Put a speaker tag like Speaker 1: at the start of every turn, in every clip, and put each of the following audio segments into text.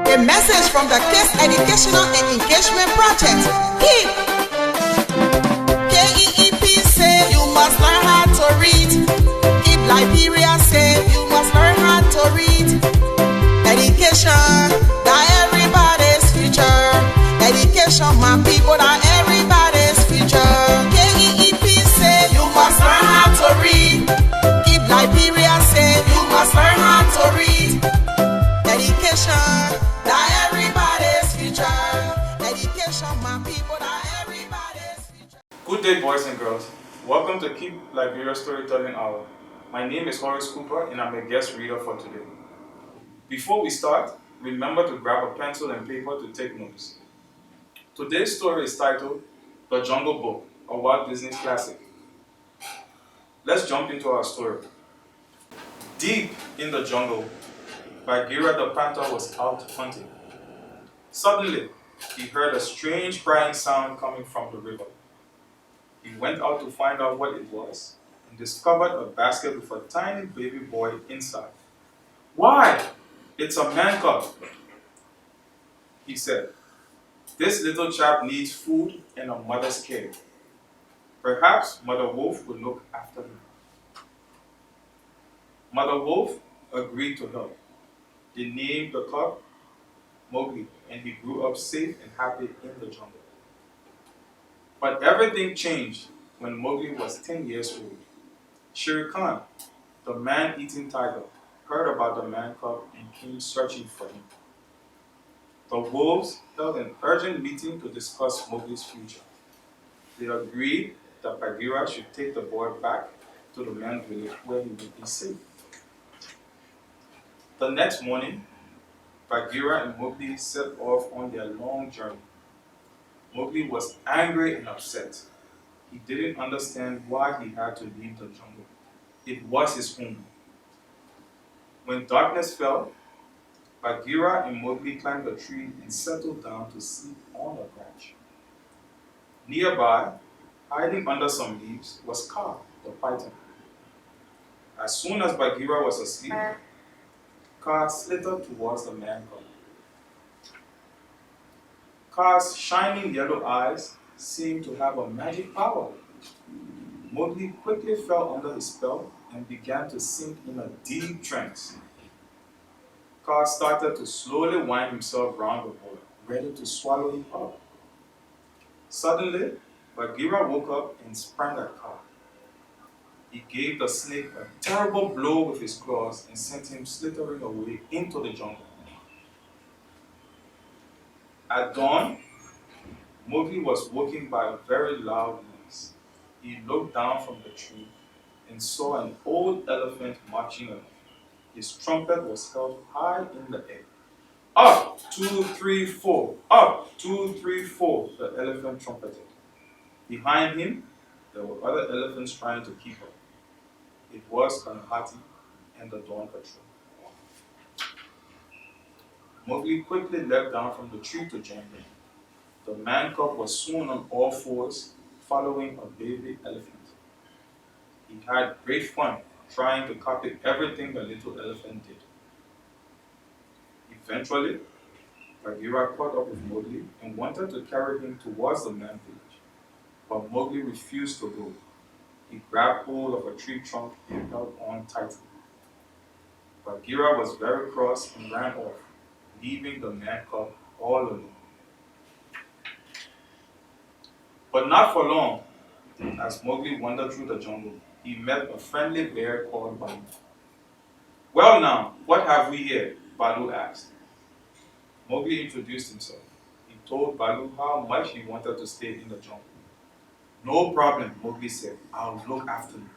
Speaker 1: A message from the Kids Educational and Engagement Project. KEEP. KEEP say you must learn how to read. KEEP Liberia say you must learn how to read. Education, that everybody's future. Education, my people, that everybody's future. KEEP say you must learn how to read. KEEP Liberia say you must learn how to read. Education, that everybody's future. Education, my people, that everybody's future.
Speaker 2: Good day, boys and girls. Welcome to Keep Liberia Storytelling Hour. My name is Horace and I'm a guest reader for today. Before we start, remember to grab a pencil and paper to take notes. Today's story is titled The Jungle Book, a Walt Disney classic. Let's jump into our story. Deep in the jungle, Bagheera the panther was out hunting. Suddenly, he heard a strange crying sound coming from the river. He went out to find out what it was and discovered a basket with a tiny baby boy inside. "Why, it's a man cub," he said. "This little chap needs food and a mother's care. Perhaps Mother Wolf will look after him." Mother Wolf agreed to help. They named the cub Mowgli, and he grew up safe and happy in the jungle. But everything changed when Mowgli was 10 years old. Shere, the man-eating tiger, heard about the man cub and came searching for him. The wolves held an urgent meeting to discuss Mowgli's future. They agreed that Bagheera should take the boy back to the man's village where he would be safe. The next morning, Bagheera and Mowgli set off on their long journey. Mowgli was angry and upset. He didn't understand why he had to leave the jungle. It was his home. When darkness fell, Bagheera and Mowgli climbed a tree and settled down to sleep on a branch. Nearby, hiding under some leaves, was Kaa, the python. As soon as Bagheera was asleep, Kaa slithered towards the man cub. Kaa's shining yellow eyes seemed to have a magic power. Mowgli quickly fell under his spell and began to sink in a deep trance. Kaa started to slowly wind himself round the boy, ready to swallow him up. Suddenly, Bagheera woke up and sprang at Kaa. He gave the snake a terrible blow with his claws and sent him slithering away into the jungle. At dawn, Mowgli was woken by a very loud noise. He looked down from the tree and saw an old elephant marching along. His trumpet was held high in the air. "Up, 2, 3, 4, up, 2, 3, 4, the elephant trumpeted. Behind him, there were other elephants trying to keep up. It was Kanahati and the Dawn Patrol. Mowgli quickly leapt down from the tree to join them. The man cub was soon on all fours, following a baby elephant. He had great fun trying to copy everything the little elephant did. Eventually, Bagheera caught up with Mowgli and wanted to carry him towards the man village, but Mowgli refused to go. He grabbed hold of a tree trunk and held on tightly. Bagheera was very cross and ran off, leaving the man cub all alone. But not for long. As Mowgli wandered through the jungle, he met a friendly bear called Baloo. "Well now, what have we here?" Baloo asked. Mowgli introduced himself. He told Baloo how much he wanted to stay in the jungle. "No problem," Mowgli said. "I'll look after you."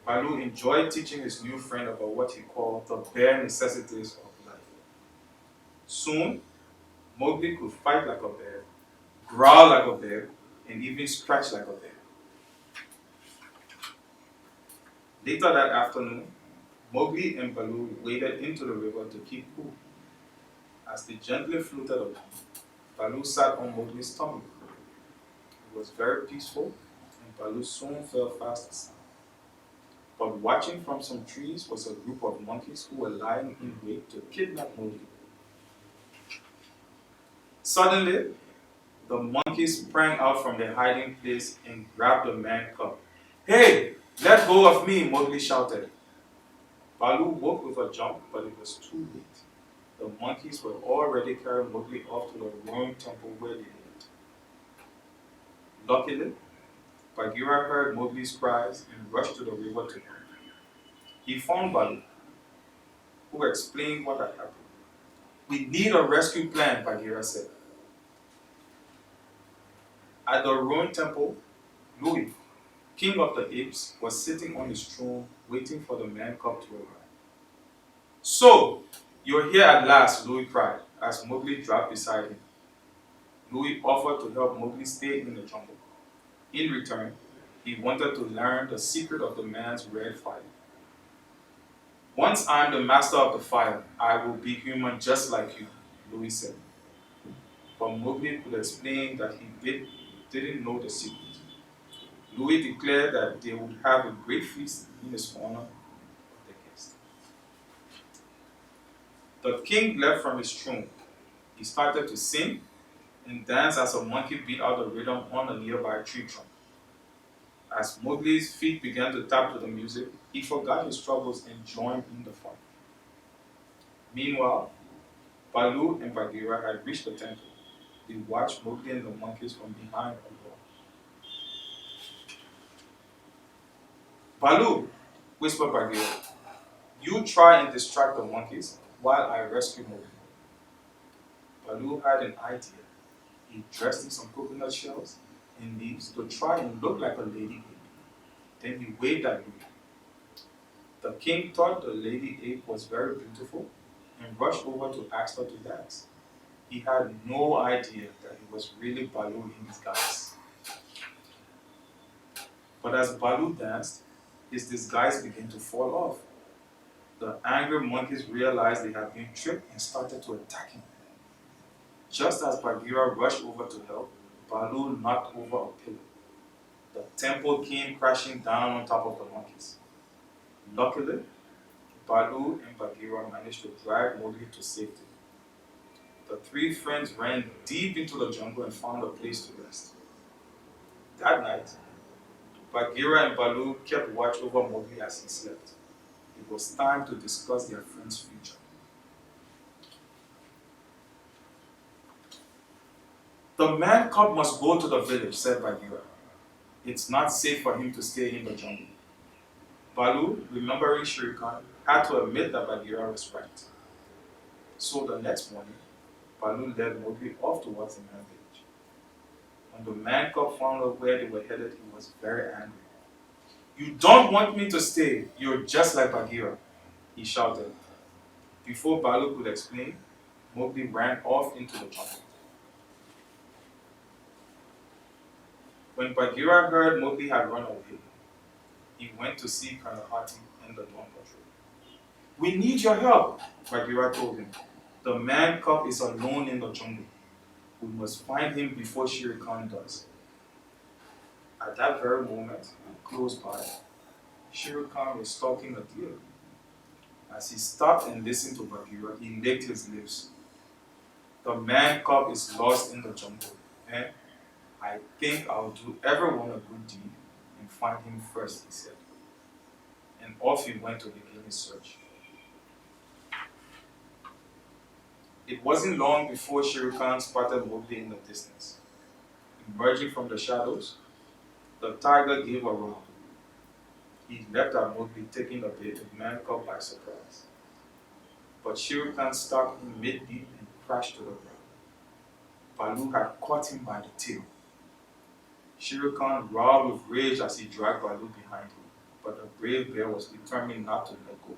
Speaker 2: Baloo enjoyed teaching his new friend about what he called the bare necessities of life. Soon, Mowgli could fight like a bear, growl like a bear, and even scratch like a bear. Later that afternoon, Mowgli and Baloo waded into the river to keep cool. As they gently floated along, Baloo sat on Mowgli's tummy. It was very peaceful, and Baloo soon fell fast asleep. But watching from some trees was a group of monkeys who were lying in wait to kidnap Mowgli. Suddenly, the monkeys sprang out from their hiding place and grabbed the man cub. Hey, let go of me, Mowgli shouted. Baloo woke with a jump, but it was too late. The monkeys were already carrying Mowgli off to the ruined temple where they lived. Luckily, Bagheera heard Mowgli's cries and rushed to the river to him. He found Baloo, who explained what had happened. We need a rescue plan, Bagheera said. At the ruined temple, Louis, king of the apes, was sitting on his throne waiting for the man cub to arrive. So, you're here at last, Louis cried as Mowgli dropped beside him. Louis offered to help Mowgli stay in the jungle. In return, he wanted to learn the secret of the man's red fire. Once I'm the master of the fire, I will be human just like you, Louis said. But Mowgli could explain that didn't know the secret. Louis declared that they would have a great feast in his honor of the guest. The king leapt from his throne. He started to sing and dance as a monkey beat out the rhythm on a nearby tree trunk. As Mowgli's feet began to tap to the music, he forgot his troubles and joined in the fun. Meanwhile, Baloo and Bagheera had reached the temple. They watched Mowgli and the monkeys from behind a wall. Baloo, whispered Bagheera, you try and distract the monkeys while I rescue Mowgli. Baloo had an idea. He dressed in some coconut shells and leaves to try and look like a lady ape. Then he waved at Louis. The king thought the lady ape was very beautiful and rushed over to ask her to dance. He had no idea that it was really Baloo in disguise. But as Baloo danced, his disguise began to fall off. The angry monkeys realized they had been tricked and started to attack him. Just as Bagheera rushed over to help, Baloo knocked over a pillar. The temple came crashing down on top of the monkeys. Luckily, Baloo and Bagheera managed to drag Mowgli to safety. The three friends ran deep into the jungle and found a place to rest. That night, Bagheera and Baloo kept watch over Mowgli as he slept. It was time to discuss their friend's future. The man cub must go to the village, said Bagheera. It's not safe for him to stay in the jungle. Baloo, remembering Shere Khan, had to admit that Bagheera was right. So the next morning, Baloo led Mowgli off towards the man village. When the man cub found out where they were headed, he was very angry. You don't want me to stay. You're just like Bagheera, he shouted. Before Baloo could explain, Mowgli ran off into the jungle. When Bagheera heard Mowgli had run away, he went to see Colonel Hati and the Dawn Patrol. We need your help, Bagheera told him. The man cub is alone in the jungle. We must find him before Shere Khan does. At that very moment, close by, Shere Khan was stalking a deer. As he stopped and listened to Bagheera, he licked his lips. The man cub is lost in the jungle, and I think I'll do everyone a good deed and find him first, he said. And off he went to begin his search. It wasn't long before Shere Khan spotted Mowgli in the distance. Emerging from the shadows, the tiger gave a roar. He leapt at Mowgli, taking the man cub by surprise. But Shere Khan stopped him mid-leap and crashed to the ground. Baloo had caught him by the tail. Shere Khan roared with rage as he dragged Baloo behind him, but the brave bear was determined not to let go.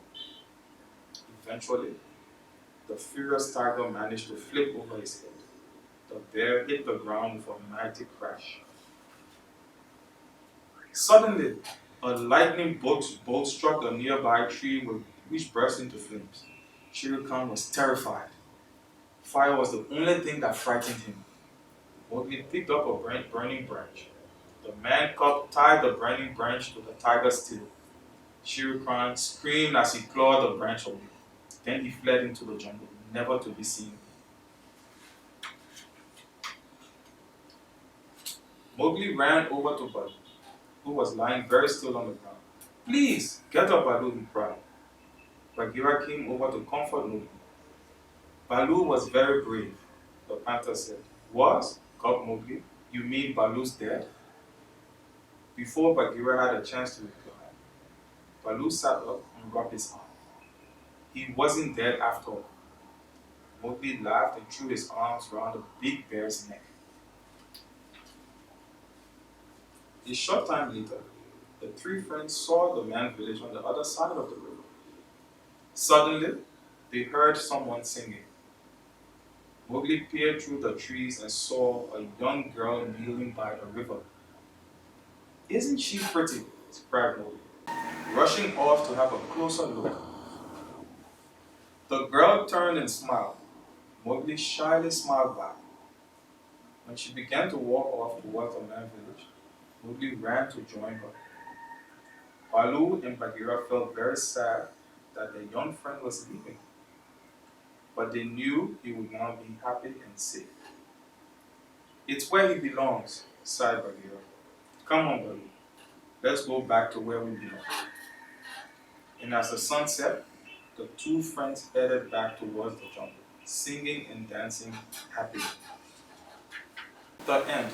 Speaker 2: Eventually, the furious tiger managed to flip over his head. The bear hit the ground with a mighty crash. Suddenly, a lightning bolt struck a nearby tree which burst into flames. Shere Khan was terrified. Fire was the only thing that frightened him. Mowgli picked up a burning branch. The man cub tied the burning branch to the tiger's tail. Shere Khan screamed as he clawed the branch away. Then he fled into the jungle, never to be seen. Mowgli ran over to Baloo, who was lying very still on the ground. Please, get up, Baloo, he cried. Bagheera came over to comfort Mowgli. Baloo was very brave, the panther said. Was? Gulped Mowgli. You mean Baloo's dead? Before Bagheera had a chance to reply, Baloo sat up and rubbed his arm. He wasn't dead after all. Mowgli laughed and threw his arms around the big bear's neck. A short time later, the three friends saw the man village on the other side of the river. Suddenly, they heard someone singing. Mowgli peered through the trees and saw a young girl kneeling by the river. Isn't she pretty? Cried Mowgli, rushing off to have a closer look. The girl turned and smiled. Mowgli shyly smiled back. When she began to walk off towards the man village, Mowgli ran to join her. Baloo and Bagheera felt very sad that their young friend was leaving, but they knew he would now be happy and safe. It's where he belongs, sighed Bagheera. Come on, Baloo. Let's go back to where we belong. And as the sun set, the two friends headed back towards the jungle, singing and dancing happily. The end.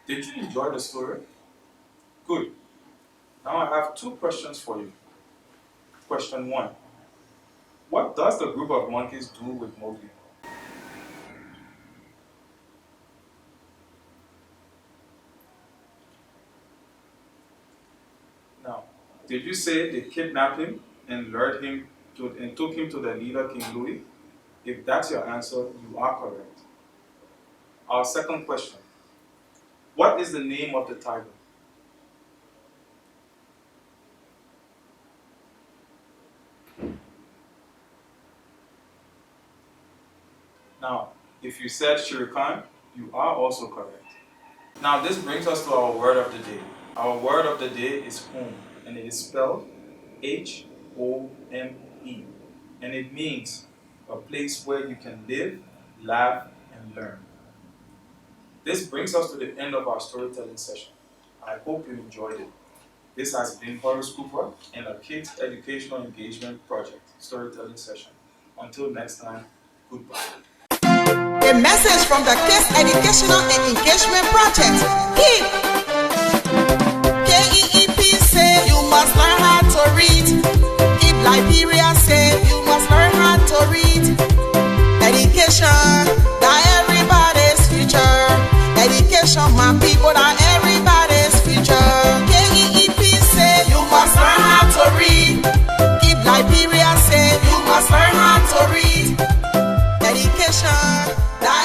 Speaker 2: Did you enjoy the story? Good. Now I have two questions for you. Question 1. What does the group of monkeys do with Mowgli? Now, did you say they kidnapped him and lured him and took him to the leader, King Louis? If that's your answer, you are correct. Our second question. What is the name of the tiger? Now, if you said Shere, you are also correct. Now, this brings us to our word of the day. Our word of the day is home, and it is spelled Home, and it means a place where you can live, laugh, and learn. This brings us to the end of our storytelling session. I hope you enjoyed it. This has been Horace Cooper and a Kids Educational Engagement Project storytelling session. Until next time, goodbye.
Speaker 1: A message from the Kids Educational and Engagement Project. KEEP! KEEP say you must learn how to read. KEEP Liberia say you must learn how to read. Education, that everybody's future. Education, my people, that everybody's future. KEEP say you must learn how to read. KEEP Liberia say you must learn how to read. Education, that